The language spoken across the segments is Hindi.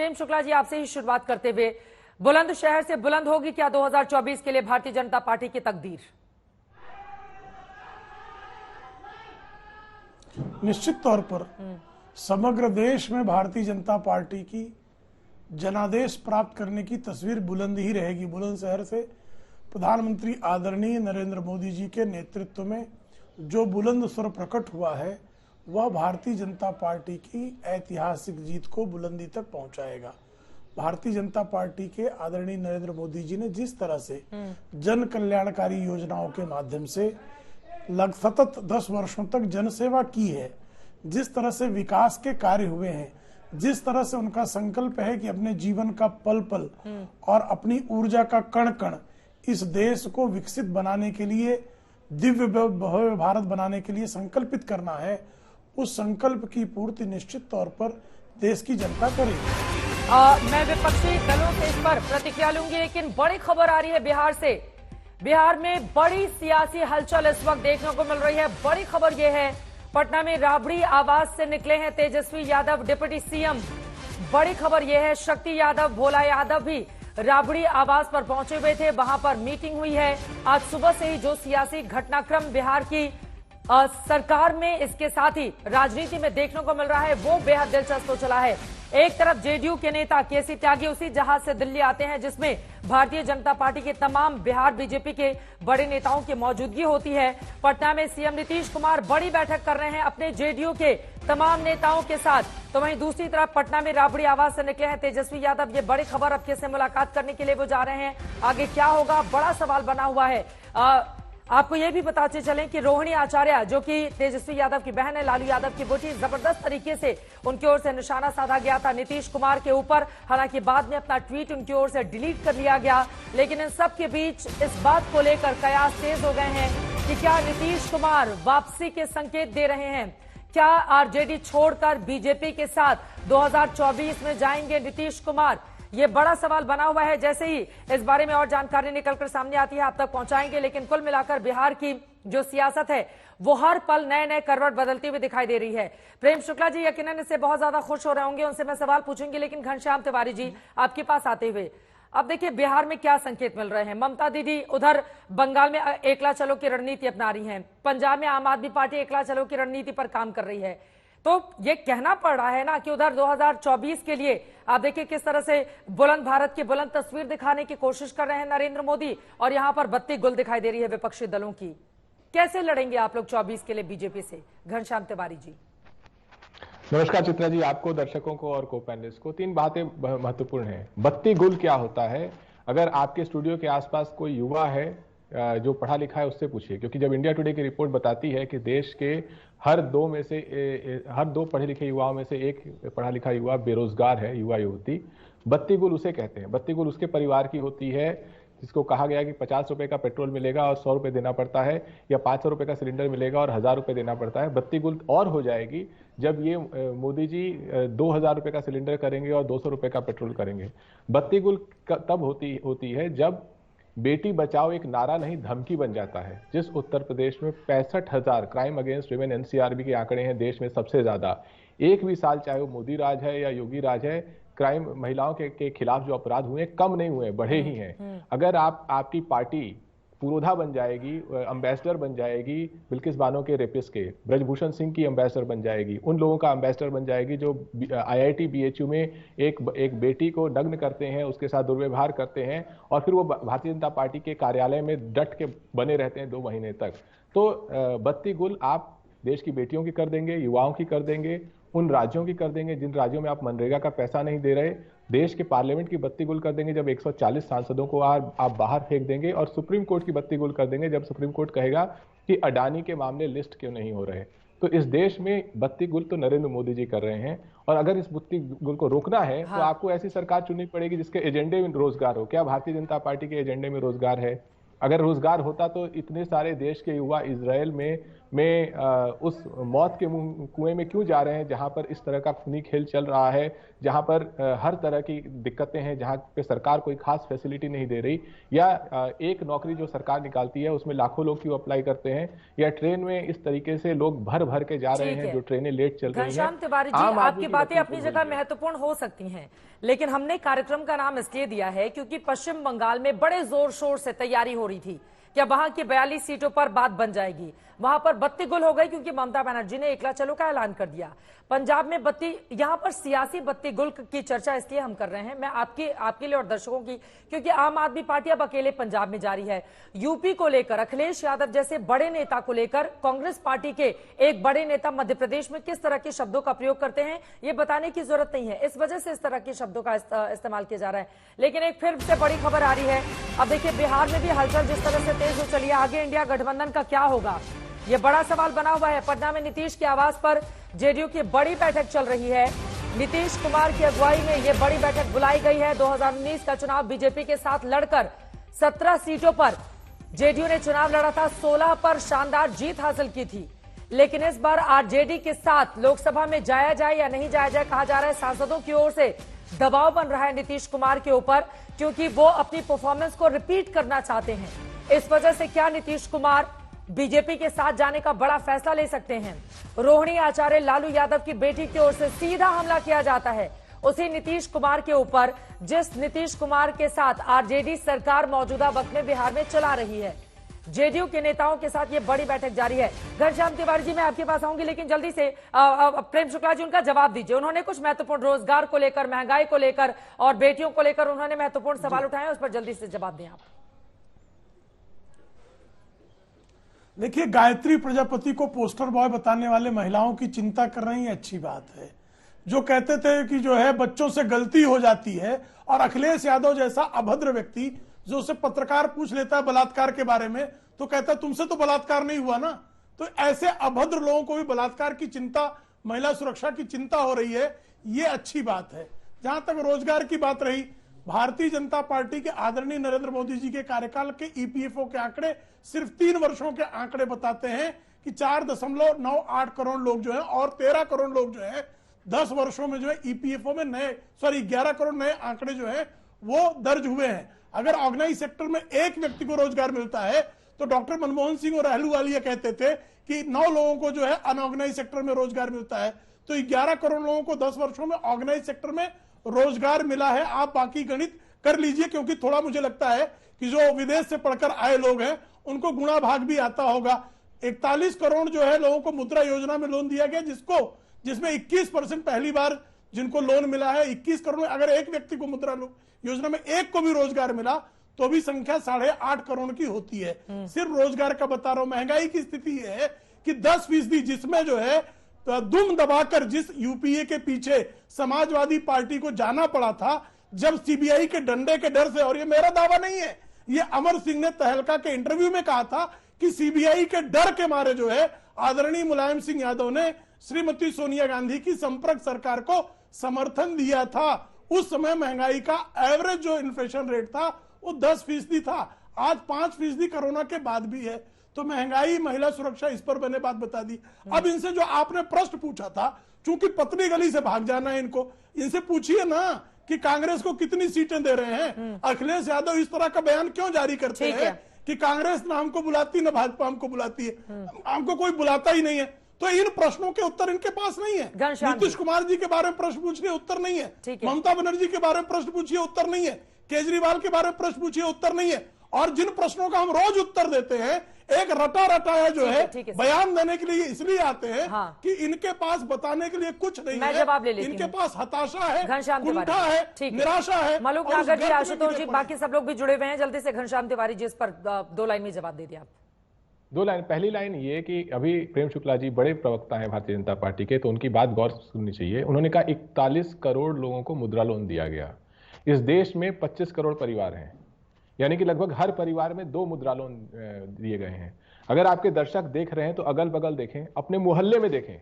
प्रेम शुक्ला जी, आपसे ही शुरुआत करते हुए, बुलंदशहर से बुलंद होगी क्या 2024 के लिए भारतीय जनता पार्टी की तकदीर? निश्चित तौर पर समग्र देश में भारतीय जनता पार्टी की जनादेश प्राप्त करने की तस्वीर बुलंद ही रहेगी। बुलंदशहर से प्रधानमंत्री आदरणीय नरेंद्र मोदी जी के नेतृत्व में जो बुलंद स्वर प्रकट हुआ है वह भारतीय जनता पार्टी की ऐतिहासिक जीत को बुलंदी तक पहुंचाएगा। भारतीय जनता पार्टी के आदरणीय नरेंद्र मोदी जी ने जिस तरह से जन कल्याणकारी योजनाओं के माध्यम से सतत 10 वर्षों तक जनसेवा की है, जिस तरह से विकास के कार्य हुए हैं, जिस तरह से उनका संकल्प है कि अपने जीवन का पल पल और अपनी ऊर्जा का कण कण इस देश को विकसित बनाने के लिए, दिव्य भव्य भारत बनाने के लिए संकल्पित करना है, उस संकल्प की पूर्ति निश्चित तौर पर देश की जनता करेगी। मैं विपक्षी दलों से इस पर प्रतिक्रिया लूंगी, लेकिन बड़ी खबर आ रही है बिहार से। बिहार में बड़ी सियासी हलचल इस वक्त देखने को मिल रही है। बड़ी खबर यह है, पटना में राबड़ी आवास से निकले हैं तेजस्वी यादव, डिप्टी सीएम। बड़ी खबर यह है, शक्ति यादव, भोला यादव भी राबड़ी आवास पर पहुंचे हुए थे, वहां पर मीटिंग हुई है। आज सुबह से ही जो सियासी घटनाक्रम बिहार की सरकार में, इसके साथ ही राजनीति में देखने को मिल रहा है, वो बेहद दिलचस्प हो चला है। एक तरफ जेडीयू के नेता केसी त्यागी उसी जहाज से दिल्ली आते हैं जिसमें भारतीय जनता पार्टी के तमाम बिहार बीजेपी के बड़े नेताओं की मौजूदगी होती है। पटना में सीएम नीतीश कुमार बड़ी बैठक कर रहे हैं अपने जेडीयू के तमाम नेताओं के साथ। तो वहीं दूसरी तरफ पटना में राबड़ी आवास से निकले हैं तेजस्वी यादव। ये बड़ी खबर, अब किससे मुलाकात करने के लिए वो जा रहे हैं, आगे क्या होगा, बड़ा सवाल बना हुआ है। आपको यह भी बताते चलें कि रोहिणी आचार्य, जो कि तेजस्वी यादव की बहन है, लालू यादव की बेटी, जबरदस्त तरीके से उनकी ओर से निशाना साधा गया था नीतीश कुमार के ऊपर। हालांकि बाद में अपना ट्वीट उनकी ओर से डिलीट कर लिया गया, लेकिन इन सब के बीच इस बात को लेकर कयास तेज हो गए हैं कि क्या नीतीश कुमार वापसी के संकेत दे रहे हैं? क्या आरजेडी छोड़कर बीजेपी के साथ 2024 में जाएंगे नीतीश कुमार? ये बड़ा सवाल बना हुआ है। जैसे ही इस बारे में और जानकारी निकलकर सामने आती है आप तक पहुंचाएंगे। लेकिन कुल मिलाकर बिहार की जो सियासत है वो हर पल नए नए करवट बदलती हुई दिखाई दे रही है। प्रेम शुक्ला जी यकीनन इससे बहुत ज्यादा खुश हो रहे होंगे, उनसे मैं सवाल पूछूंगी, लेकिन घनश्याम तिवारी जी आपके पास आते हुए, अब देखिए बिहार में क्या संकेत मिल रहे हैं। ममता दीदी उधर बंगाल में एकला चलो की रणनीति अपना रही हैं, पंजाब में आम आदमी पार्टी एकला चलो की रणनीति पर काम कर रही है। तो ये कहना पड़ रहा है ना कि उधर 2024 के लिए आप देखिए किस तरह से बुलंद भारत की बुलंद तस्वीर दिखाने की कोशिश कर रहे हैं नरेंद्र मोदी, और यहां पर बत्ती गुल दिखाई दे रही है विपक्षी दलों की। कैसे लड़ेंगे आप लोग 24 के लिए बीजेपी से? घनश्याम तिवारी जी। नमस्कार चित्रा जी, आपको, दर्शकों को और को पैनलिस्ट को। 3 बातें महत्वपूर्ण हैं। बत्ती गुल क्या होता है? अगर आपके स्टूडियो के आसपास कोई युवा है जो पढ़ा लिखा है उससे पूछिए, क्योंकि जब इंडिया टुडे की रिपोर्ट बताती है कि देश के हर 2 पढ़े लिखे युवाओं में से एक पढ़ा लिखा युवा बेरोजगार है, युवा युवती, बत्ती गुल उसे कहते हैं। बत्ती गुल उसके परिवार की होती है जिसको कहा गया कि 50 रुपए का पेट्रोल मिलेगा और 100 रुपए देना पड़ता है, या 500 रुपए का सिलेंडर मिलेगा और 1000 रुपए देना पड़ता है। बत्ती गुल और हो जाएगी जब ये मोदी जी 2000 रुपए का सिलेंडर करेंगे और 200 रुपए का पेट्रोल करेंगे। बत्ती गुल तब होती है जब बेटी बचाओ एक नारा नहीं धमकी बन जाता है। जिस उत्तर प्रदेश में 65,000 क्राइम अगेंस्ट विमेन, एनसीआरबी के आंकड़े हैं देश में सबसे ज्यादा, एक भी साल चाहे वो मोदी राज है या योगी राज है, क्राइम, महिलाओं के खिलाफ जो अपराध हुए कम नहीं हुए, बढ़े ही हैं। अगर आपकी पार्टी पुरोधा बन जाएगी, एम्बेसडर बन जाएगी बिल्किस बानो के रेपिस्ट के, ब्रजभूषण सिंह की एम्बेसडर बन जाएगी, उन लोगों का एम्बेसडर बन जाएगी जो आईआईटी बीएचयू में एक बेटी को नग्न करते हैं, उसके साथ दुर्व्यवहार करते हैं, और फिर वो भारतीय जनता पार्टी के कार्यालय में डट के बने रहते हैं 2 महीने तक। तो बत्ती गुल आप देश की बेटियों की कर देंगे, युवाओं की कर देंगे, उन राज्यों की कर देंगे जिन राज्यों में आप मनरेगा का पैसा नहीं दे रहे, देश के पार्लियामेंट की बत्ती गुल कर देंगे जब 140 सांसदों को आप बाहर फेंक देंगे, और सुप्रीम कोर्ट की बत्ती गुल कर देंगे जब सुप्रीम कोर्ट कहेगा कि अडानी के मामले लिस्ट क्यों नहीं हो रहे। तो इस देश में बत्ती गुल तो नरेंद्र मोदी जी कर रहे हैं, और अगर इस बत्ती गुल को रोकना है तो आपको ऐसी सरकार चुननी पड़ेगी जिसके एजेंडे में रोजगार हो। क्या भारतीय जनता पार्टी के एजेंडे में रोजगार है? अगर रोजगार होता तो इतने सारे देश के युवा इजराइल में में उस मौत के कुएं में क्यों जा रहे हैं जहां पर इस तरह का खूनी खेल चल रहा है, जहां पर हर तरह की दिक्कतें हैं, जहां पे सरकार कोई खास फैसिलिटी नहीं दे रही, या एक नौकरी जो सरकार निकालती है उसमें लाखों लोग क्यों अप्लाई करते हैं, या ट्रेन में इस तरीके से लोग भर भर के जा रहे हैं, जो ट्रेनें लेट चल रही हैं। घनश्याम तिवारी जी, आपकी बातें अपनी जगह महत्वपूर्ण हो सकती हैं, लेकिन हमने कार्यक्रम का नाम इसलिए दिया है क्योंकि पश्चिम बंगाल में बड़े जोर शोर से तैयारी हो रही थी क्या वहां की 42 सीटों पर बात बन जाएगी। वहां पर बत्ती गुल हो गई क्योंकि ममता बनर्जी ने एकला चलो का ऐलान कर दिया। पंजाब में बत्ती, यहां पर सियासी बत्ती गुल की चर्चा इसलिए हम कर रहे हैं, मैं आपके लिए और दर्शकों की, क्योंकि आम आदमी पार्टी अब अकेले पंजाब में जा रही है। यूपी को लेकर अखिलेश यादव जैसे बड़े नेता को लेकर कांग्रेस पार्टी के एक बड़े नेता मध्य प्रदेश में किस तरह के शब्दों का प्रयोग करते हैं ये बताने की जरूरत नहीं है, इस वजह से इस तरह के शब्दों का इस्तेमाल किया जा रहा है। लेकिन एक फिर से बड़ी खबर आ रही है। अब देखिए, बिहार में भी हलचल जिस तरह से तेज हो चली है, आगे इंडिया गठबंधन का क्या होगा यह बड़ा सवाल बना हुआ है। पटना में नीतीश के आवास पर जेडीयू की बड़ी बैठक चल रही है। नीतीश कुमार की अगुवाई में यह बड़ी बैठक बुलाई गई है। 2019 का चुनाव बीजेपी के साथ लड़कर 17 सीटों पर जेडीयू ने चुनाव लड़ा था, 16 पर शानदार जीत हासिल की थी। लेकिन इस बार आरजेडी के साथ लोकसभा में जाया जाए या नहीं जाया जाए, कहा जा रहा है सांसदों की ओर से दबाव बन रहा है नीतीश कुमार के ऊपर, क्योंकि वो अपनी परफॉर्मेंस को रिपीट करना चाहते हैं। इस वजह से क्या नीतीश कुमार बीजेपी के साथ जाने का बड़ा फैसला ले सकते हैं। रोहिणी आचार्य लालू यादव की बेटी की ओर से सीधा हमला किया जाता है उसी नीतीश कुमार के ऊपर, जिस नीतीश कुमार के साथ आरजेडी सरकार मौजूदा वक्त में बिहार में चला रही है। जेडीयू के नेताओं के साथ ये बड़ी बैठक जारी है। घनश्याम तिवारी जी, मैं आपके पास आऊंगी, लेकिन जल्दी से प्रेम शुक्ला जी उनका जवाब दीजिए। उन्होंने कुछ महत्वपूर्ण रोजगार को लेकर, महंगाई को लेकर और बेटियों को लेकर उन्होंने महत्वपूर्ण सवाल उठाए, उस पर जल्दी से जवाब दें आप। देखिए, गायत्री प्रजापति को पोस्टर बॉय बताने वाले महिलाओं की चिंता कर रही है, अच्छी बात है। जो कहते थे कि जो है बच्चों से गलती हो जाती है, और अखिलेश यादव जैसा अभद्र व्यक्ति जो उससे पत्रकार पूछ लेता है बलात्कार के बारे में तो कहता है तुमसे तो बलात्कार नहीं हुआ ना। तो ऐसे अभद्र लोगों को भी बलात्कार की चिंता, महिला सुरक्षा की चिंता हो रही है, ये अच्छी बात है। जहां तक रोजगार की बात रही, भारतीय जनता पार्टी के आदरणीय नरेंद्र मोदी जी के कार्यकाल के ईपीएफओ के आंकड़े सिर्फ 3 वर्षों के आंकड़े बताते हैं कि 4.98 करोड़ लोग जो है और 13 करोड़ लोग जो है 10 वर्षों में जो है ईपीएफओ में 11 करोड़ नए आंकड़े जो है वो दर्ज हुए हैं। अगर ऑर्गेनाइज सेक्टर में एक व्यक्ति को रोजगार मिलता है तो डॉक्टर मनमोहन सिंह और अहलूवालिया कहते थे कि 9 लोगों को जो है अनऑर्गेनाइज सेक्टर में रोजगार मिलता है, तो 11 करोड़ लोगों को 10 वर्षों में ऑर्गेनाइज सेक्टर में रोजगार मिला है। आप बाकी गणित कर लीजिए, क्योंकि थोड़ा मुझे लगता है कि जो विदेश से पढ़कर आए लोग हैं उनको गुणा भाग भी आता होगा। 41 करोड़ जो है लोगों को मुद्रा योजना में लोन दिया गया, जिसमें 21% पहली बार जिनको लोन मिला है। 21 करोड़, अगर एक व्यक्ति को मुद्रा योजना में एक को भी रोजगार मिला तो भी संख्या 8.5 करोड़ की होती है। सिर्फ रोजगार का बता रहा हूं। महंगाई की स्थिति है कि 10% जिसमें जो है तो दुम दबाकर जिस यूपीए के पीछे समाजवादी पार्टी को जाना पड़ा था, जब सीबीआई के डंडे के डर से, और ये मेरा दावा नहीं है, ये अमर सिंह ने तहलका के इंटरव्यू में कहा था कि सीबीआई के डर के मारे जो है आदरणीय मुलायम सिंह यादव ने श्रीमती सोनिया गांधी की संपर्क सरकार को समर्थन दिया था। उस समय महंगाई का एवरेज जो इन्फ्लेशन रेट था वो 10% था, आज 5% कोरोना के बाद भी है। तो महंगाई, महिला सुरक्षा, इस पर मैंने बात बता दी। अब इनसे जो आपने प्रश्न पूछा था, चूंकि पतली गली से भाग जाना है इनको, इनसे पूछिए ना कि कांग्रेस को कितनी सीटें दे रहे हैं। अखिलेश यादव इस तरह का बयान क्यों जारी करते हैं कि कांग्रेस ना हमको बुलाती ना भाजपा हमको बुलाती है, हमको कोई बुलाता ही नहीं है। तो इन प्रश्नों के उत्तर इनके पास नहीं है। नीतीश कुमार जी के बारे में प्रश्न पूछिए, उत्तर नहीं है। ममता बनर्जी के बारे में प्रश्न पूछिए, उत्तर नहीं है। केजरीवाल के बारे में प्रश्न पूछिए, उत्तर नहीं है। और जिन प्रश्नों का हम रोज उत्तर देते हैं, एक रटा रटाया जो है बयान देने के लिए इसलिए आते हैं कि इनके पास बताने के लिए कुछ नहीं है। इनके पास हताशा है, कुंठा है, निराशा है। मलूक नागर जी, आशुतोष जी, बाकी सब लोग भी जुड़े हुए हैं। जल्दी से घनश्याम तिवारी जी, इस पर 2 लाइन में जवाब दे दिया आप। 2 लाइन। पहली लाइन ये कि अभी प्रेम शुक्ला जी बड़े प्रवक्ता हैं भारतीय जनता पार्टी के, तो उनकी बात गौर से सुननी चाहिए। उन्होंने कहा 41 करोड़ लोगों को मुद्रा लोन दिया गया। इस देश में 25 करोड़ परिवार हैं, यानी कि लगभग हर परिवार में 2 मुद्रा लोन दिए गए हैं। अगर आपके दर्शक देख रहे हैं तो अगल बगल देखें, अपने मोहल्ले में देखें,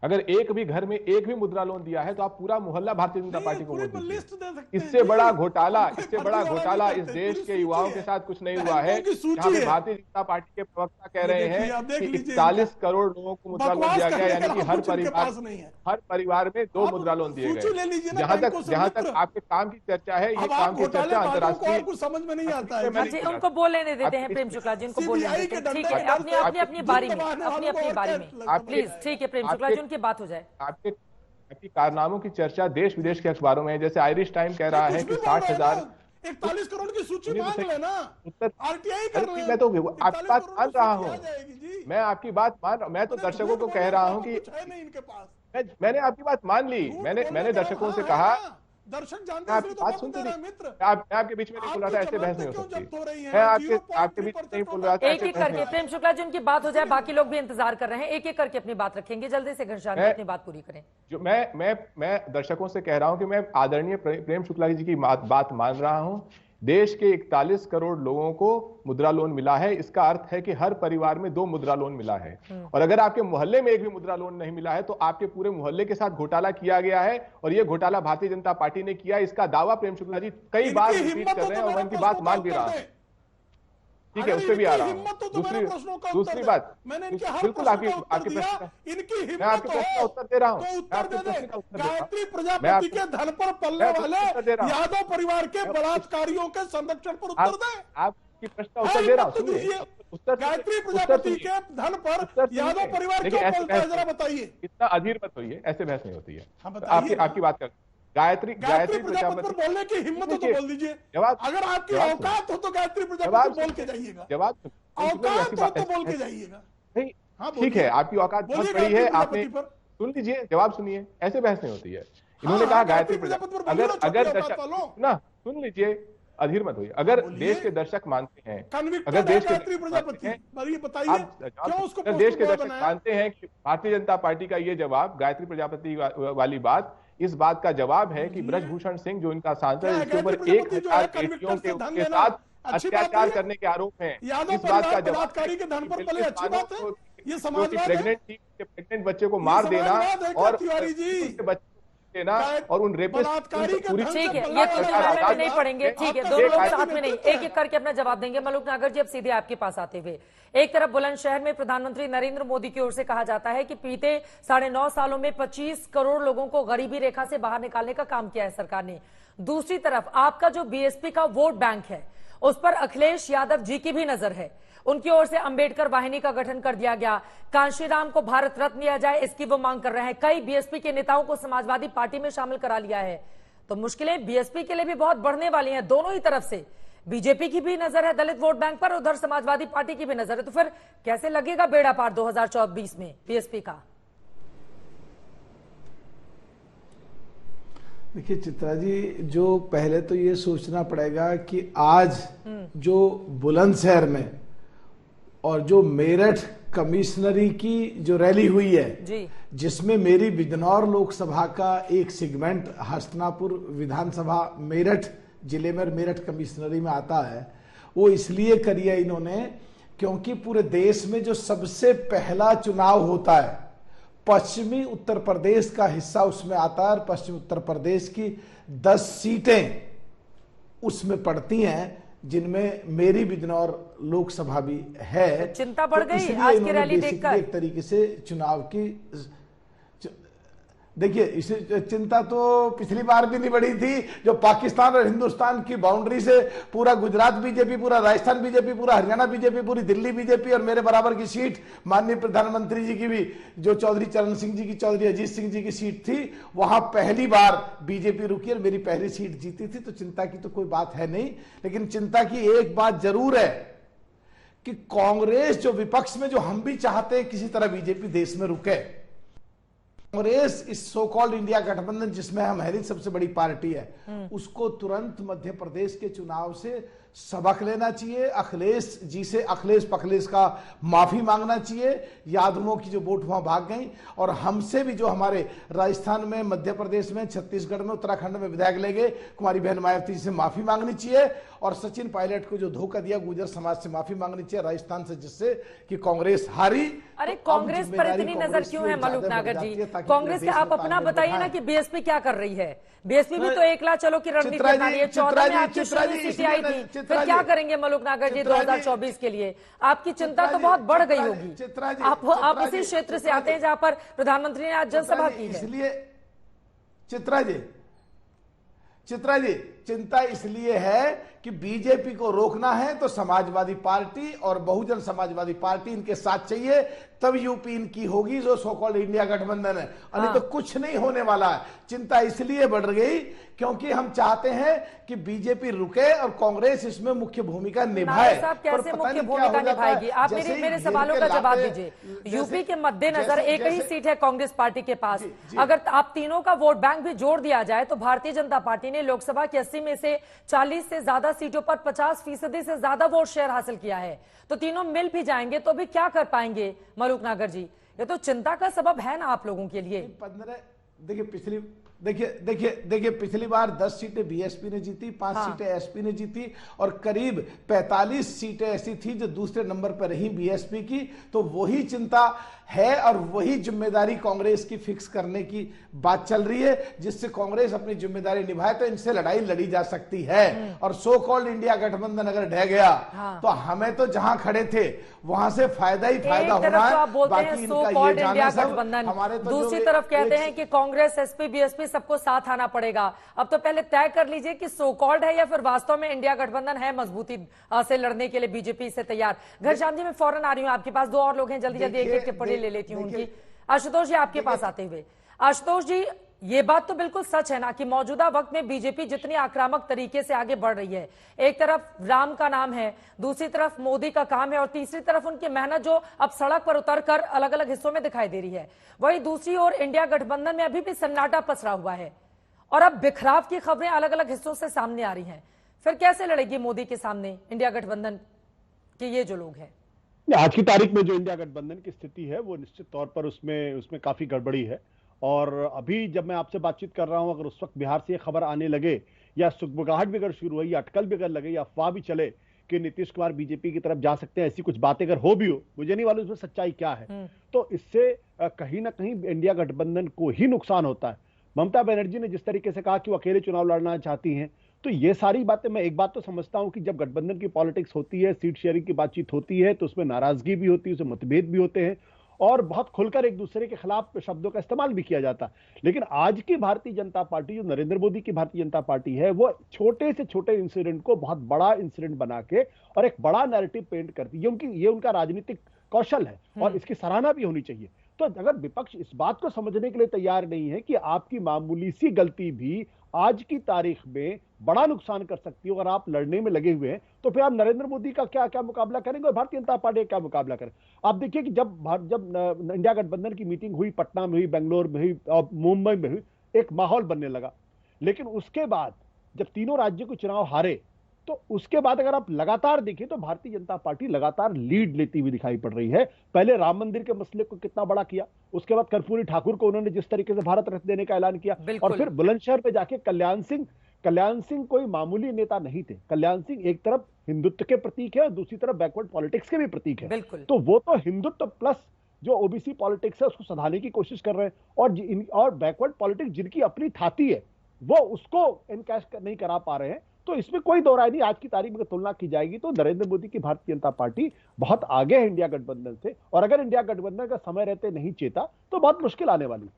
अगर एक भी घर में एक भी मुद्रा लोन दिया है तो आप पूरा मोहल्ला भारतीय जनता पार्टी को वोट लिस्ट दे दीजिए। सकते हैं इससे जी। बड़ा घोटाला कोई इससे बड़ा फर्जीवाड़ा घोटाला नहीं इस करते, देश पूरी के सूची युवाओं है। के साथ कुछ नहीं हुआ है, बैंकों की सूची जहां पे है। भारतीय जनता पार्टी के प्रवक्ता कह रहे देखिए, आप देख हैं कि लीजिए 41 करोड़ लोगों को मुद्रा लोन बकवास दिया गया, करने यानी का कि कुछ उनके पास नहीं है। हर परिवार में 2 आप मुद्रा लोन दिए सूची ले गए। लीजिए ना जहां बैंकों से तक मित्र। आपके काम की चर्चा है, ये अब आप काम की घोटाले चर्चा बाजों को अंतर्राष्ट्रीय और कुछ समझ में नहीं आता है। मैंने जी, बोला। उनको बोलने नहीं देते हैं आपके प्रेम शुक्ला जी, उनको बोलने CBI नहीं के देते। ठीक डंडे है, डर अपनी से अपनी अपनी बारी में, दबाने अपनी वालों को अपनी और बारी क्या में प्लीज। ठीक है प्रेम शुक्ला जी, उनकी बात हो जाए। आपके कारनामों की चर्चा देश विदेश के अखबारों में है। जैसे आयरिश टाइम कह रहा है कि 60,000 41 करोड़ की सूची मांग लेना, उत्तर RTI कर ले। मैं तो आपकी बात मान रहा हूँ, मैं आपकी बात मैं तो दर्शकों को कह रहा हूँ कि नहीं इनके पास। मैंने आपकी बात मान ली। मैंने दर्शकों से कहा, दर्शक मैं जानते आपकी बात सुनती थी, मैं आपके बीच में नहीं बोल रहा था, ऐसे बहस नहीं हो सकती। मैं आपके बीच में नहीं बोल रहा था। एक एक करके प्रेम शुक्ला जी उनकी बात हो जाए, बाकी लोग भी इंतजार कर रहे हैं। एक एक करके अपनी बात रखेंगे, जल्दी से घनश्याम जी अपनी बात पूरी करें। जो मैं दर्शकों से कह रहा हूं कि मैं आदरणीय प्रेम शुक्ला जी की बात मान रहा हूं। देश के 41 करोड़ लोगों को मुद्रा लोन मिला है, इसका अर्थ है कि हर परिवार में 2 मुद्रा लोन मिला है। और अगर आपके मोहल्ले में एक भी मुद्रा लोन नहीं मिला है तो आपके पूरे मोहल्ले के साथ घोटाला किया गया है, और यह घोटाला भारतीय जनता पार्टी ने किया। इसका दावा प्रेम शुक्ला जी कई बार रिपीट कर रहे हैं और मैं उनकी बात मान भी रहा हूं। ठीक है, उस पर भी आ रहा हूं। दूसरी बात, बिल्कुल आपके प्रश्न, मैं आपके प्रश्न का उत्तर दे रहा हूं। गायत्री प्रजापति के धन पर पलने वाले यादव परिवार के बलात्कारियों के संरक्षण पर उत्तर दें। आपकी प्रश्न का उत्तर दे रहा हूं। सुनिए, गायत्री प्रजापति के धन पर यादव परिवार क्यों पलता है, जरा बताइए। इतना अधीर मत होइए, ऐसे बहस नहीं होती है। आपकी बात कर गायत्री प्रजापति पर बोलने की हिम्मत हो तो बोल दीजिए। अगर आपकी औकात हो तो गायत्री प्रजापति बोल के जाइएगा। जवाब औकात हो तो बोल के जाइएगा। ठीक है, आपकी औकात बहुत बड़ी है, आपने सुन लीजिए, जवाब सुनिए, ऐसे बहस नहीं होती है। इन्होंने कहा गायत्री प्रजापति, अगर दर्शक ना सुन लीजिए, अधीर मत होइए। अगर देश के दर्शक मानते हैं, अगर देश के दर्शक मानते हैं कि भारतीय जनता पार्टी का ये जवाब, गायत्री प्रजापति वाली बात, इस बात का जवाब है कि ब्रजभूषण सिंह जो इनका सांसद है, इसके ऊपर 1000 बेटियों के साथ अत्याचार करने के आरोप हैं। इस बात का जवाब प्रेग्नेंट बच्चे को मार देना और देना और उन रेपिस्ट पूरी। ठीक है, ये तो में नहीं पढ़ेंगे। ठीक है, दोनों लोग साथ में नहीं, एक एक करके अपना जवाब देंगे। मलूक नागर जी, अब सीधे आपके पास आते हुए, एक तरफ बुलंदशहर में प्रधानमंत्री नरेंद्र मोदी की ओर से कहा जाता है कि बीते 9.5 सालों में 25 करोड़ लोगों को गरीबी रेखा से बाहर निकालने का काम किया है सरकार ने। दूसरी तरफ आपका जो बीएसपी का वोट बैंक है, उस पर अखिलेश यादव जी की भी नजर है। उनकी ओर से अंबेडकर वाहिनी का गठन कर दिया गया, कांशीराम को भारत रत्न दिया जाए, इसकी वो मांग कर रहे हैं। कई बीएसपी के नेताओं को समाजवादी पार्टी में शामिल करा लिया है। तो मुश्किलें बीएसपी के लिए भी बहुत बढ़ने वाली हैं। दोनों ही तरफ से बीजेपी की भी नजर है दलित वोट बैंक पर, उधर समाजवादी पार्टी की भी नजर है। तो फिर कैसे लगेगा बेड़ा पार 2024 में बीएसपी का? देखिए चित्रा जी, जो पहले तो ये सोचना पड़ेगा कि आज जो बुलंदशहर में और जो मेरठ कमिश्नरी की जो रैली हुई है, जिसमें मेरी बिजनौर लोकसभा का एक सेगमेंट हस्तिनापुर विधानसभा मेरठ जिले में मेरठ कमिश्नरी में आता है, वो इसलिए करी है इन्होंने क्योंकि पूरे देश में जो सबसे पहला चुनाव होता है, पश्चिमी उत्तर प्रदेश का हिस्सा उसमें आता है और पश्चिमी उत्तर प्रदेश की 10 सीटें उसमें पड़ती हैं, जिनमें मेरी बिजनौर लोकसभा भी है। चिंता बढ़ गई आज की रैली देखकर। एक तरीके से चुनाव की देखिए, इसे चिंता तो पिछली बार भी नहीं बढ़ी थी, जो पाकिस्तान और हिंदुस्तान की बाउंड्री से पूरा गुजरात बीजेपी, पूरा राजस्थान बीजेपी, पूरा हरियाणा बीजेपी, पूरी दिल्ली बीजेपी और मेरे बराबर की सीट माननीय प्रधानमंत्री जी की भी, जो चौधरी चरण सिंह जी की, चौधरी अजीत सिंह जी की सीट थी, वहां पहली बार बीजेपी रुकी और मेरी पहली सीट जीती थी। तो चिंता की तो कोई बात है नहीं, लेकिन चिंता की एक बात जरूर है कि कांग्रेस जो विपक्ष में, जो हम भी चाहते हैं किसी तरह बीजेपी देश में रुके, कांग्रेस इस सो कॉल्ड इंडिया गठबंधन जिसमें हम है सबसे बड़ी पार्टी है, उसको तुरंत मध्य प्रदेश के चुनाव से सबक लेना चाहिए। अखिलेश जी से अखिलेश पखलेश का माफी मांगना चाहिए। यादवों की जो वोट वहां भाग गई, और हमसे भी जो हमारे राजस्थान में, मध्य प्रदेश में, छत्तीसगढ़ में, उत्तराखंड में विधायक ले गए, कुमारी बहन मायावती जी से माफी मांगनी चाहिए। और सचिन पायलट को जो धोखा दिया गुर्जर समाज से माफी मांगनी चाहिए राजस्थान से, जिससे कि कांग्रेस हारी। अरे कांग्रेस पर इतनी नजर क्यों है मलूक नागर जी? कांग्रेस के आप अपना बताइए ना कि बीएसपी क्या कर रही है। बीएसपी भी तो एकला चलो की रणनीति बना रही है। 14 में आपकी सीटें आई थी, फिर क्या करेंगे मलूक नागर जी 2024 के लिए? आपकी चिंता तो बहुत बढ़ गई होगी। आप उसी क्षेत्र से आते हैं जहां पर प्रधानमंत्री ने आज जनसभा की है। इसलिए चित्रा जी चिंता इसलिए है कि बीजेपी को रोकना है तो समाजवादी पार्टी और बहुजन समाजवादी पार्टी इनके साथ चाहिए, तब यूपी इनकी होगी जो सो कॉल्ड इंडिया गठबंधन है। नहीं तो कुछ नहीं होने वाला है। चिंता इसलिए बढ़ गई क्योंकि हम चाहते हैं कि बीजेपी रुके और कांग्रेस इसमें मुख्य भूमिका निभाए। साहब कैसे मुख्य भूमिका निभाएगी? आप मेरे सवालों का जवाब दीजिए। यूपी के मद्देनजर एक ही सीट है कांग्रेस पार्टी के पास। अगर आप तीनों का वोट बैंक भी जोड़ दिया जाए तो भारतीय जनता पार्टी ने लोकसभा की 80 में से 40 से ज्यादा सीटों पर 50% से ज्यादा वोट शेयर हासिल किया है। तो तीनों मिल भी जाएंगे तो भी क्या कर पाएंगे मलूक नागर जी? ये तो चिंता का सबब है ना आप लोगों के लिए। 15 देखिए पिछली बार 10 सीटें बीएसपी ने जीती, 5 सीटें एसपी ने जीती और करीब 45 सीटें ऐसी थी जो दूसरे नंबर पर रही बीएसपी की। तो वही चिंता है और वही जिम्मेदारी कांग्रेस की फिक्स करने की बात चल रही है, जिससे कांग्रेस अपनी जिम्मेदारी निभाए तो इनसे लड़ाई लड़ी जा सकती है। और सो कॉल्ड इंडिया गठबंधन अगर ढह गया तो हमें तो जहां खड़े थे वहां से फायदा ही फायदा होना है। तो आप बोलते हैं सो कॉल्ड इंडिया गठबंधन, दूसरी तरफ कहते हैं कि कांग्रेस एसपी बीएसपी सबको साथ आना पड़ेगा। अब तो पहले तय कर लीजिए कि सो कॉल्ड है या फिर वास्तव में इंडिया गठबंधन है मजबूती से लड़ने के लिए बीजेपी से तैयार। घनश्याम जी मैं फौरन आ रही हूँ आपके पास, 2 और लोग हैं, जल्दी जल्दी एक टिप्पणी ले लेती हूँ उनकी। आशुतोष जी आपके पास आते हुए, आशुतोष जी ये बात तो बिल्कुल सच है ना कि मौजूदा वक्त में बीजेपी जितनी आक्रामक तरीके से आगे बढ़ रही है, एक तरफ राम का नाम है, दूसरी तरफ मोदी का काम है और तीसरी तरफ उनकी मेहनत जो अब सड़क पर उतरकर अलग अलग हिस्सों में दिखाई दे रही है, वही दूसरी ओर इंडिया गठबंधन में अभी भी सन्नाटा पसरा हुआ है और अब बिखराव की खबरें अलग अलग हिस्सों से सामने आ रही हैं। फिर कैसे लड़ेगी मोदी के सामने इंडिया गठबंधन के ये जो लोग हैं? आज की तारीख में जो इंडिया गठबंधन की स्थिति है वो निश्चित तौर पर उसमें काफी गड़बड़ी है। और अभी जब मैं आपसे बातचीत कर रहा हूं, अगर उस वक्त बिहार से ये खबर आने लगे या सुगबुगाहट भी अगर शुरू हुई या अटकल भी अगर लगे या अफवाह भी चले कि नीतीश कुमार बीजेपी की तरफ जा सकते हैं, ऐसी कुछ बातें अगर हो भी हो, मुझे नहीं मालूम इसमें सच्चाई क्या है, तो इससे कहीं ना कहीं इंडिया गठबंधन को ही नुकसान होता है। ममता बनर्जी ने जिस तरीके से कहा कि वो अकेले चुनाव लड़ना चाहती हैं, तो ये सारी बातें, मैं एक बात तो समझता हूं कि जब गठबंधन की पॉलिटिक्स होती है, सीट शेयरिंग की बातचीत होती है, तो उसमें नाराजगी भी होती है, उसमें मतभेद भी होते हैं और बहुत खुलकर एक दूसरे के खिलाफ शब्दों का इस्तेमाल भी किया जाता है। लेकिन आज की भारतीय जनता पार्टी, जो नरेंद्र मोदी की भारतीय जनता पार्टी है, वो छोटे से छोटे इंसिडेंट को बहुत बड़ा इंसिडेंट बना के और एक बड़ा नैरेटिव पेंट करती है। ये उनका राजनीतिक कौशल है और इसकी सराहना भी होनी चाहिए। तो अगर विपक्ष इस बात को समझने के लिए तैयार नहीं है कि आपकी मामूली सी गलती भी आज की तारीख में बड़ा नुकसान कर सकती है, अगर आप लड़ने में लगे हुए हैं, तो फिर आप नरेंद्र मोदी का क्या क्या मुकाबला करेंगे और भारतीय जनता पार्टी का क्या मुकाबला करें? आप देखिए कि जब इंडिया गठबंधन की मीटिंग हुई, पटना में हुई, बेंगलोर में हुई और मुंबई में हुई, एक माहौल बनने लगा। लेकिन उसके बाद जब तीनों राज्यों के चुनाव हारे, तो उसके बाद अगर आप लगातार देखें तो भारतीय जनता पार्टी लगातार लीड लेती हुई दिखाई पड़ रही है। पहले राम मंदिर के मसले को कितना बड़ा किया, उसके बाद कर्पूरी ठाकुर को उन्होंने जिस तरीके से भारत रत्न देने का ऐलान किया, और फिर बुलंदशहर पे जाके कल्याण सिंह कोई मामूली नेता नहीं थे। कल्याण सिंह एक तरफ हिंदुत्व के प्रतीक है और दूसरी तरफ बैकवर्ड पॉलिटिक्स के भी प्रतीक है। तो वो तो हिंदुत्व प्लस जो ओबीसी पॉलिटिक्स है उसको सधाने की कोशिश कर रहे हैं और बैकवर्ड पॉलिटिक्स जिनकी अपनी थाती है वो उसको इनकैश नहीं करा पा रहे हैं। तो इसमें कोई दो राय नहीं। आज की तारीख में तुलना की जाएगी तो नरेंद्र मोदी की भारतीय जनता पार्टी बहुत आगे है इंडिया गठबंधन से, और अगर इंडिया गठबंधन का समय रहते नहीं चेता तो बहुत मुश्किल आने वाली।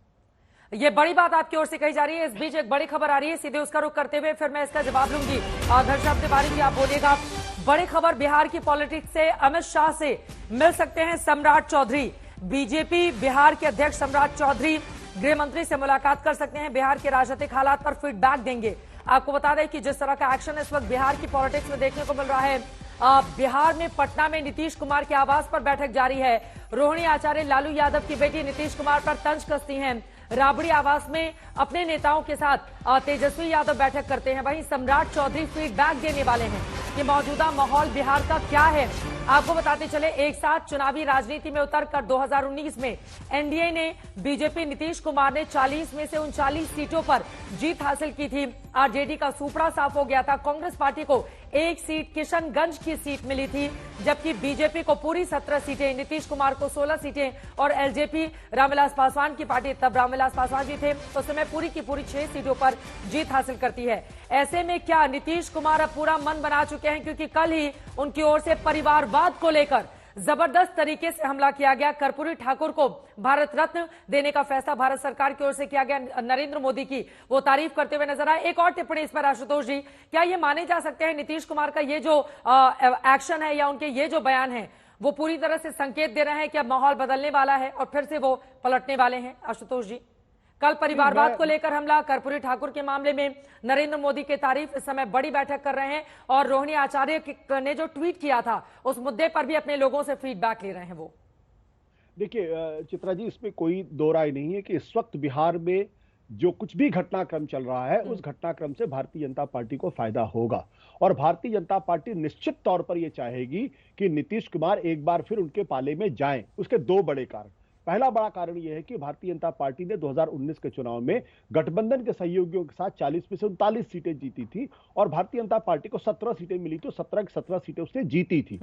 ये बड़ी बात आपकी ओर से कही जा रही है। इस बीच एक बड़ी खबर आ रही है, सीधे उसका रुख करते हुए फिर मैं इसका जवाब लूंगी। घनश्याम तिवारी जी आप बोलिएगा। बड़ी खबर बिहार की पॉलिटिक्स से, अमित शाह से मिल सकते हैं सम्राट चौधरी। बीजेपी बिहार के अध्यक्ष सम्राट चौधरी गृह मंत्री से मुलाकात कर सकते हैं, बिहार के राजनीतिक हालात पर फीडबैक देंगे। आपको बता दें कि जिस तरह का एक्शन इस वक्त बिहार की पॉलिटिक्स में देखने को मिल रहा है, बिहार में पटना में नीतीश कुमार के आवास पर बैठक जारी है। रोहिणी आचार्य लालू यादव की बेटी नीतीश कुमार पर तंज कसती हैं। राबड़ी आवास में अपने नेताओं के साथ तेजस्वी यादव बैठक करते हैं। वहीं सम्राट चौधरी फीडबैक देने वाले हैं कि मौजूदा माहौल बिहार का क्या है। आपको बताते चले, एक साथ चुनावी राजनीति में उतरकर 2019 में एनडीए ने बीजेपी नीतीश कुमार ने 40 में से 39 सीटों पर जीत हासिल की थी। आरजेडी का सुपड़ा साफ हो गया था। कांग्रेस पार्टी को एक सीट किशनगंज की सीट मिली थी, जबकि बीजेपी को पूरी 17 सीटें, नीतीश कुमार को 16 सीटें और एलजेपी रामविलास पासवान की पार्टी, तब रामविलास पासवान जी थे, उस समय पूरी की पूरी 6 सीटों पर जीत हासिल करती है। ऐसे में क्या नीतीश कुमार अब पूरा मन बना चुके हैं, क्योंकि कल ही उनकी ओर से परिवारवाद को लेकर जबरदस्त तरीके से हमला किया गया। कर्पूरी ठाकुर को भारत रत्न देने का फैसला भारत सरकार की ओर से किया गया। नरेंद्र मोदी की वो तारीफ करते हुए नजर आए। एक और टिप्पणी इस पर आशुतोष जी, क्या ये माने जा सकते हैं नीतीश कुमार का ये जो एक्शन है या उनके ये जो बयान है वो पूरी तरह से संकेत दे रहे हैं कि अब माहौल बदलने वाला है और फिर से वो पलटने वाले हैं? आशुतोष जी, कल परिवारवाद को लेकर हमला, कर्पूरी ठाकुर के मामले में नरेंद्र मोदी की तारीफ, इस समय बड़ी बैठक कर रहे हैं और रोहिणी आचार्य ने जो ट्वीट किया था उस मुद्दे पर भी अपने लोगों से फीडबैक ले रहे हैं। वो देखिए चित्रा जी, इसमें कोई दो राय नहीं है कि इस वक्त बिहार में जो कुछ भी घटनाक्रम चल रहा है उस घटनाक्रम से भारतीय जनता पार्टी को फायदा होगा और भारतीय जनता पार्टी निश्चित तौर पर यह चाहेगी कि नीतीश कुमार एक बार फिर उनके पाले में जाएं। उसके दो बड़े कारण, पहला बड़ा कारण यह है कि भारतीय जनता पार्टी ने 2019 के चुनाव में गठबंधन के सहयोगियों के साथ 40 में से 39 सीटें जीती थी और भारतीय जनता पार्टी को 17 सीटें मिली, तो 17 की 17 सीटें उसने जीती थी।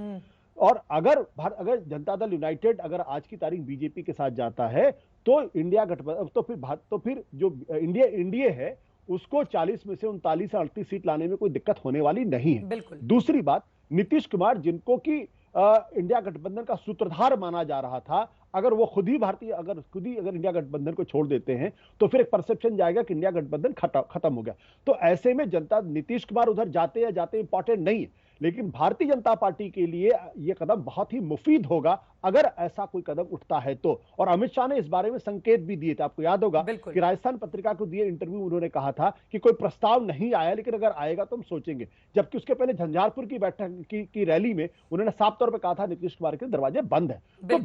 और अगर जनता दल यूनाइटेड अगर आज की तारीख बीजेपी के साथ जाता है तो इंडिया गठबंधन तो फिर जो इंडिया है उसको 40 में से 39 या 38 सीट लाने में कोई दिक्कत होने वाली नहीं है। दूसरी बात, नीतीश कुमार जिनको कि इंडिया गठबंधन का सूत्रधार माना जा रहा था, अगर वो खुद ही अगर इंडिया गठबंधन को छोड़ देते हैं तो फिर एक परसेप्शन जाएगा कि इंडिया गठबंधन खत्म हो गया। तो ऐसे में जनता, नीतीश कुमार उधर जाते या जाते इंपॉर्टेंट नहीं है, लेकिन भारतीय जनता पार्टी के लिए यह कदम बहुत ही मुफीद होगा अगर ऐसा कोई कदम उठता है तो। और अमित शाह ने इस बारे में संकेत भी दिए थे, आपको याद होगा कि राजस्थान पत्रिका को दिए इंटरव्यू उन्होंने कहा था कि कोई प्रस्ताव नहीं आया, लेकिन अगर आएगा तो हम सोचेंगे। जबकि उसके पहले झंझारपुर की बैठक की रैली में उन्होंने साफ तौर पर कहा था नीतीश कुमार के दरवाजे बंद है। तो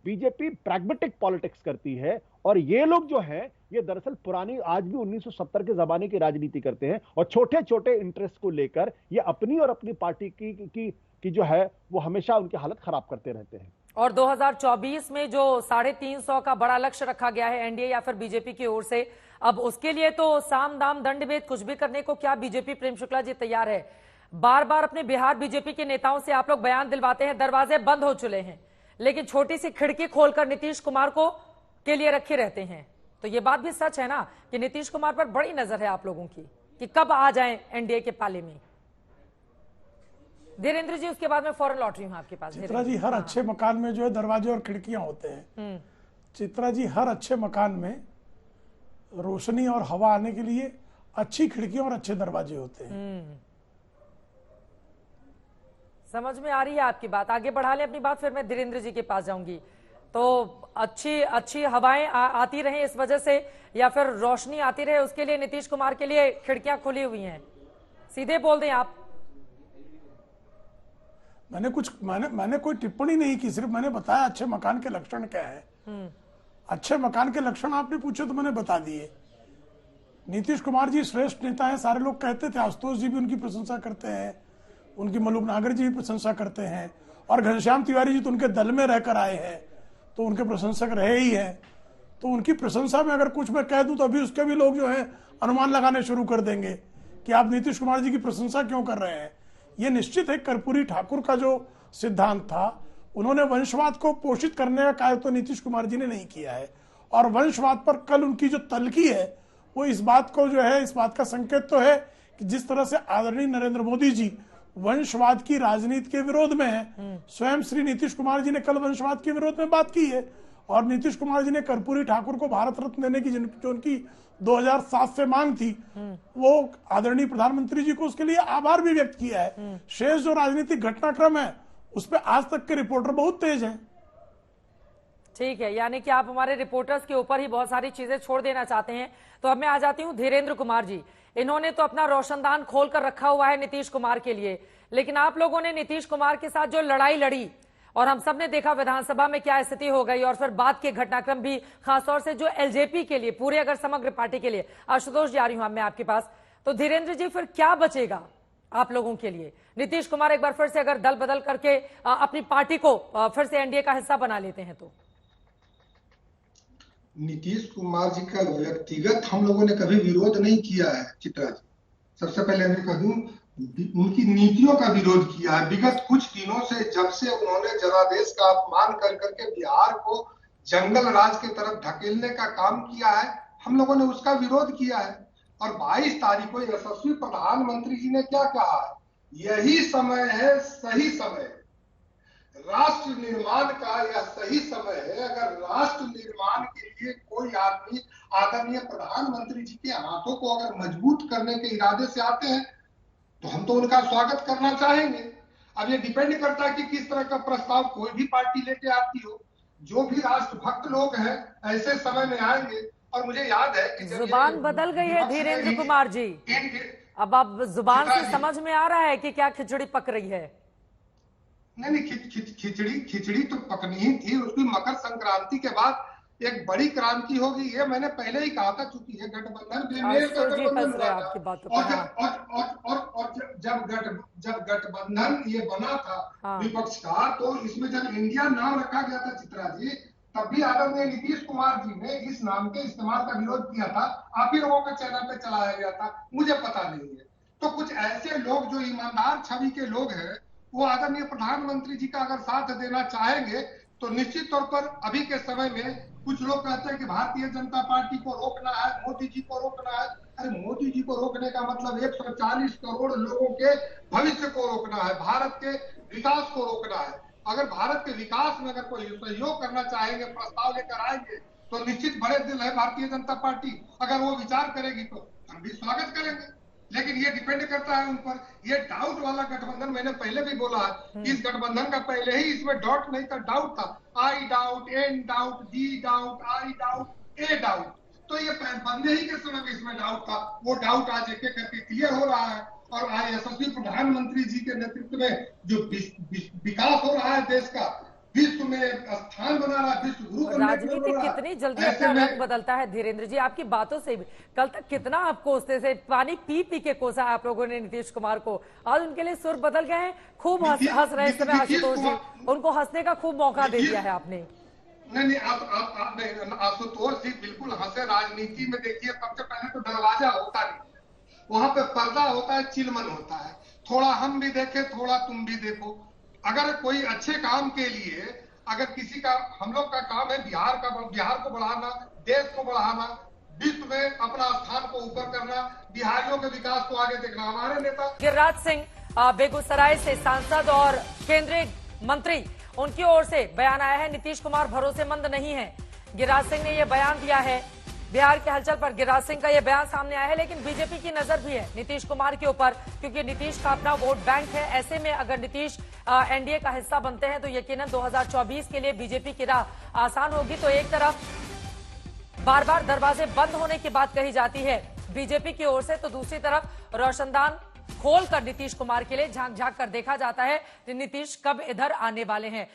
बीजेपी प्रैग्मेटिक पॉलिटिक्स करती है और ये लोग जो हैं ये दरअसल पुरानी, आज भी 1970 के जमाने की राजनीति करते हैं और छोटे छोटे इंटरेस्ट को लेकर ये अपनी और अपनी पार्टी की जो है वो हमेशा उनकी हालत खराब करते रहते हैं। और 2024 में जो 350 का बड़ा लक्ष्य रखा गया है एनडीए या फिर बीजेपी की ओर से, अब उसके लिए तो साम दाम दंड भेद कुछ भी करने को क्या बीजेपी प्रेम शुक्ला जी तैयार है? बार बार अपने बिहार बीजेपी के नेताओं से आप लोग बयान दिलवाते हैं दरवाजे बंद हो चुके हैं, लेकिन छोटी सी खिड़की खोलकर नीतीश कुमार को के लिए रखे रहते हैं। तो ये बात भी सच है ना कि नीतीश कुमार पर बड़ी नजर है आप लोगों की कि कब आ जाएं एनडीए के पाले में। धीरेन्द्र जी, उसके बाद में फौरन लौट रही हूं आपके पास। चित्रा जी, हर अच्छे मकान में जो है दरवाजे और खिड़कियां होते हैं। चित्रा जी, हर अच्छे मकान में रोशनी और हवा आने के लिए अच्छी खिड़कियां और अच्छे दरवाजे होते हैं। समझ में आ रही है आपकी बात। आगे बढ़ा लें अपनी बात, फिर मैं धीरेन्द्र जी के पास जाऊंगी। तो अच्छी हवाएं आती रहे इस वजह से, या फिर रोशनी आती रहे, उसके लिए नीतीश कुमार के लिए खिड़कियां खुली हुई हैं। सीधे बोल दें आप। मैंने कोई टिप्पणी नहीं की, सिर्फ मैंने बताया अच्छे मकान के लक्षण क्या है। अच्छे मकान के लक्षण आपने पूछे तो मैंने बता दिए। नीतीश कुमार जी श्रेष्ठ नेता है, सारे लोग कहते थे। आशुतोष जी भी उनकी प्रशंसा करते हैं, उनकी मलूक नागर जी भी प्रशंसा करते हैं, और घनश्याम तिवारी जी तो उनके दल में रहकर आए हैं तो उनके प्रशंसक रहे ही हैं। तो उनकी प्रशंसा में अगर कुछ मैं कह दूं तो अभी उसके भी लोग जो है अनुमान लगाने शुरू कर देंगे कि आप नीतीश कुमार जी की प्रशंसा क्यों कर रहे हैं। ये निश्चित है, कर्पूरी ठाकुर का जो सिद्धांत था, उन्होंने वंशवाद को पोषित करने का कार्य तो नीतीश कुमार जी ने नहीं किया है। और वंशवाद पर कल उनकी जो तलखी है वो इस बात को जो है, इस बात का संकेत तो है कि जिस तरह से आदरणीय नरेंद्र मोदी जी वंशवाद की राजनीति के विरोध में है, स्वयं श्री नीतीश कुमार जी ने कल वंशवाद के विरोध में बात की है। और नीतीश कुमार जी ने कर्पूरी ठाकुर को भारत रत्न देने की जो उनकी 2007 से मांग थी, वो आदरणीय प्रधानमंत्री जी को उसके लिए आभार भी व्यक्त किया है। शेष जो राजनीतिक घटनाक्रम है उस पर आज तक के रिपोर्टर बहुत तेज हैं। ठीक है, यानी कि आप हमारे रिपोर्टर्स के ऊपर ही बहुत सारी चीजें छोड़ देना चाहते हैं। तो अब मैं आ जाती हूं धीरेन्द्र कुमार जी। इन्होंने तो अपना रोशनदान खोलकर रखा हुआ है नीतीश कुमार के लिए, लेकिन आप लोगों ने नीतीश कुमार के साथ जो लड़ाई लड़ी और हम सब ने देखा विधानसभा में क्या स्थिति हो गई, और फिर बाद के घटनाक्रम भी, खासतौर से जो एलजेपी के लिए, पूरे अगर समग्र पार्टी के लिए। आशुतोष जी, आ रही हूं मैं आपके पास। तो धीरेन्द्र जी, फिर क्या बचेगा आप लोगों के लिए? नीतीश कुमार एक बार फिर से अगर दल बदल करके अपनी पार्टी को फिर से एनडीए का हिस्सा बना लेते हैं तो? नीतीश कुमार जी का व्यक्तिगत हम लोगों ने कभी विरोध नहीं किया है चित्रा जी। सबसे पहले मैं कह दूं, उनकी नीतियों का विरोध किया है। विगत कुछ दिनों से जब से उन्होंने जनादेश का अपमान कर करके बिहार को जंगल राज की तरफ ढकेलने का काम किया है, हम लोगों ने उसका विरोध किया है। और 22 तारीख को यशस्वी प्रधानमंत्री जी ने क्या कहा है, यही समय है, सही समय है, राष्ट्र निर्माण का यह सही समय है। अगर राष्ट्र निर्माण के लिए कोई आदमी आदरणीय प्रधानमंत्री जी के हाथों को अगर मजबूत करने के इरादे से आते हैं तो हम तो उनका स्वागत करना चाहेंगे। अब ये डिपेंड करता है कि किस तरह का प्रस्ताव कोई भी पार्टी लेके आती हो। जो भी राष्ट्रभक्त लोग हैं ऐसे समय में आएंगे। और मुझे याद है कि जुबान बदल गई है धीरेन्द्र कुमार जी, अब आप जुबान से समझ में आ रहा है कि क्या खिचड़ी पक रही है? नहीं, खिचड़ी तो पकनी ही थी। उसकी मकर संक्रांति के बाद एक बड़ी क्रांति होगी, ये मैंने पहले ही कहा था। चूंकि ये गठबंधन बेमेल का गठबंधन हुआ था और जब गठबंधन ये बना था विपक्ष का, तो इसमें जब इंडिया नाम रखा गया था चित्रा जी, तब भी आदरणीय नीतीश कुमार जी ने इस नाम के इस्तेमाल का विरोध किया था। आप ही लोगों के चैनल पे चलाया गया था, मुझे पता नहीं है। तो कुछ ऐसे लोग जो ईमानदार छवि के लोग हैं, वो आदरणीय प्रधानमंत्री जी का अगर साथ देना चाहेंगे तो निश्चित तौर पर अभी के समय में कुछ लोग कहते हैं कि भारतीय जनता पार्टी को रोकना है, मोदी जी को रोकना है। अरे मोदी जी को रोकने का मतलब 140 करोड़ लोगों के भविष्य को रोकना है, भारत के विकास को रोकना है। अगर भारत के विकास में अगर कोई सहयोग करना चाहेंगे, प्रस्ताव लेकर आएंगे, तो निश्चित बड़े दिल है भारतीय जनता पार्टी। अगर वो विचार करेगी तो हम भी स्वागत करेंगे। लेकिन ये डिपेंड करता है उन पर। ये डाउट वाला गठबंधन मैंने पहले भी बोला है, इस गठबंधन का पहले ही इसमें डाउट नहीं था, डाउट था। I doubt, N doubt, D doubt, I doubt, A doubt. तो ये बनने ही के समय में इसमें डाउट था। वो डाउट आज एक एक करके क्लियर हो रहा है। और आज यशस्वी प्रधानमंत्री जी के नेतृत्व में जो विकास हो रहा है देश का, विश्व में स्थान बना रहा है, विश्व गुरु राजनीति कितनी जल्दी अपना रंग बदलता है धीरेन्द्र जी, आपकी बातों से कल तक कितना आप कोसते थे, पानी पी पी के कोसा आप लोगों ने नीतीश कुमार को, आज उनके लिए सुर बदल गए हैं। खूब हंस रहे समय आशुतोष जी, उनको हंसने का खूब मौका दे दिया है आपने। नहीं, आप आशुतोष जी बिल्कुल हंसे। राजनीति में देखिए, सबसे पहले तो दरवाजा होता नहीं, वहां पे पर्दा होता है, चिलमन होता है। थोड़ा हम भी देखें, थोड़ा तुम भी देखो। अगर कोई अच्छे काम के लिए, अगर किसी का, हम लोग का काम है बिहार को बढ़ाना, देश को बढ़ाना, विश्व में अपना स्थान को ऊपर करना, बिहारियों के विकास को आगे देखना। हमारे नेता गिरिराज सिंह बेगूसराय से सांसद और केंद्रीय मंत्री, उनकी ओर से बयान आया है, नीतीश कुमार भरोसेमंद नहीं है। गिरिराज सिंह ने यह बयान दिया है। बिहार के हलचल पर गिरिराज सिंह का यह बयान सामने आया है, लेकिन बीजेपी की नजर भी है नीतीश कुमार के ऊपर, क्योंकि नीतीश का अपना वोट बैंक है। ऐसे में अगर नीतीश एनडीए का हिस्सा बनते हैं तो यकीनन 2024 के लिए बीजेपी की राह आसान होगी। तो एक तरफ बार बार दरवाजे बंद होने की बात कही जाती है बीजेपी की ओर से, तो दूसरी तरफ रोशनदान खोलकर नीतीश कुमार के लिए झांक झांक कर देखा जाता है कि नीतीश कब इधर आने वाले हैं।